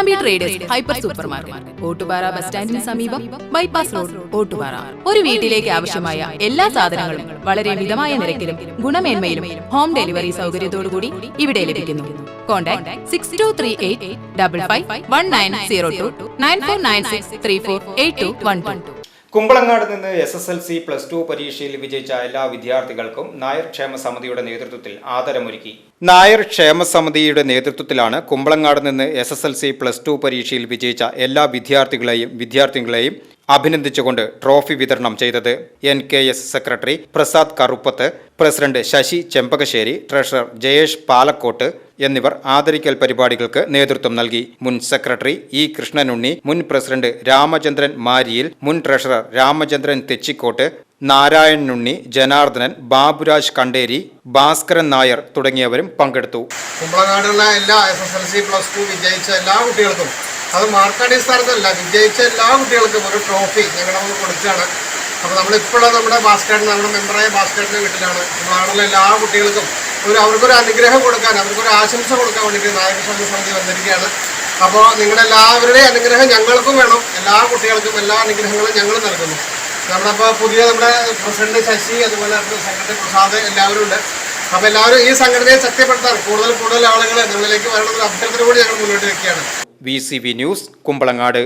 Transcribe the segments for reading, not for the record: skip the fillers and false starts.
Pattambi traders hyper super market, Ottupara bus സ്റ്റാൻഡിന് സമീപം, bypass road, Ottupara. ഒരു വീട്ടിലേക്ക് ആവശ്യമായ എല്ലാ സാധനങ്ങളും വളരെ മിതമായ നിരക്കിലും ഗുണമേന്മയിലും ഹോം ഡെലിവറി സൗകര്യത്തോടുകൂടി ഇവിടെ ലഭിക്കുന്നു. കോൺടാക്ട് 6238551902 9496348212. കുമ്പളങ്ങാട് നിന്ന് SSLC +2 പരീക്ഷയിൽ വിജയിച്ച എല്ലാ വിദ്യാർത്ഥികൾക്കും നായർ ക്ഷേമ സമിതിയുടെ നേതൃത്വത്തിൽ ആദരമൊരുക്കി. നായർ ക്ഷേമ സമിതിയുടെ നേതൃത്വത്തിലാണ് കുമ്പളങ്ങാട് നിന്ന് SSLC +2 പരീക്ഷയിൽ വിജയിച്ച എല്ലാ വിദ്യാർത്ഥികളെയും അഭിനന്ദിച്ചുകൊണ്ട് ട്രോഫി വിതരണം ചെയ്തത്. NKS secretary Prasad Karuppath, president Sasi Chembakassery, treasurer Jayesh Palakkot എന്നിവർ ആദരിക്കൽ പരിപാടികൾക്ക് നേതൃത്വം നൽകി. മുൻ സെക്രട്ടറി E. കൃഷ്ണനുണ്ണി, മുൻ പ്രസിഡന്റ് രാമചന്ദ്രൻ മാരിയിൽ, മുൻ ട്രഷറർ രാമചന്ദ്രൻ തെച്ചിക്കോട്ട്, നാരായണനുണ്ണി, ജനാർദ്ദനൻ, ബാബുരാജ് കണ്ടേരി, ഭാസ്കരൻ നായർ തുടങ്ങിയവരും പങ്കെടുത്തു. കുമ്പളങ്ങാടുള്ള എല്ലാ SSLC +2 വിജയിച്ച എല്ലാ കുട്ടികൾക്കും, അത് മാർക്കടിസ്ഥാനത്തല്ല, വിജയിച്ച എല്ലാ കുട്ടികൾക്കും ഒരു ട്രോഫി ഞങ്ങൾ കൊടുക്കുകയാണ്. അപ്പോൾ നമ്മളിപ്പോഴും നമ്മുടെ നമ്മുടെ മെമ്പറായ ഭാസ്കരൻ്റെ വീട്ടിലാണ്. കുമ്പളങ്ങാടുള്ള എല്ലാ കുട്ടികൾക്കും അവർക്കൊരു അനുഗ്രഹം കൊടുക്കാൻ, അവർക്കൊരു ആശംസ കൊടുക്കാൻ വേണ്ടിയിട്ട് നായകക്ഷേമ സമിതി വന്നിരിക്കുകയാണ്. അപ്പോൾ നിങ്ങളെല്ലാവരുടെയും അനുഗ്രഹം ഞങ്ങൾക്കും വേണം. എല്ലാ കുട്ടികൾക്കും എല്ലാ അനുഗ്രഹങ്ങളും ഞങ്ങൾ നൽകുന്നു. നമ്മുടെ പ്രസിഡന്റ് ശശി, അതുപോലെ സെക്രട്ടറി പ്രസാദ് എല്ലാവരും ഉണ്ട്. അപ്പോൾ എല്ലാവരും ഈ സംഘടനയെ ശക്തിപ്പെടുത്താൻ കൂടുതൽ ആളുകൾ നിങ്ങളിലേക്ക് വരണമെന്നൊരു അഭ്യർത്ഥന കൂടി ഞങ്ങൾ മുന്നോട്ട് വയ്ക്കുകയാണ്. VCV news, Kumbalangad.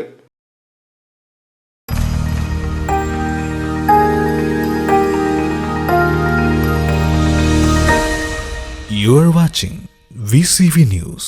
You are watching VCV News.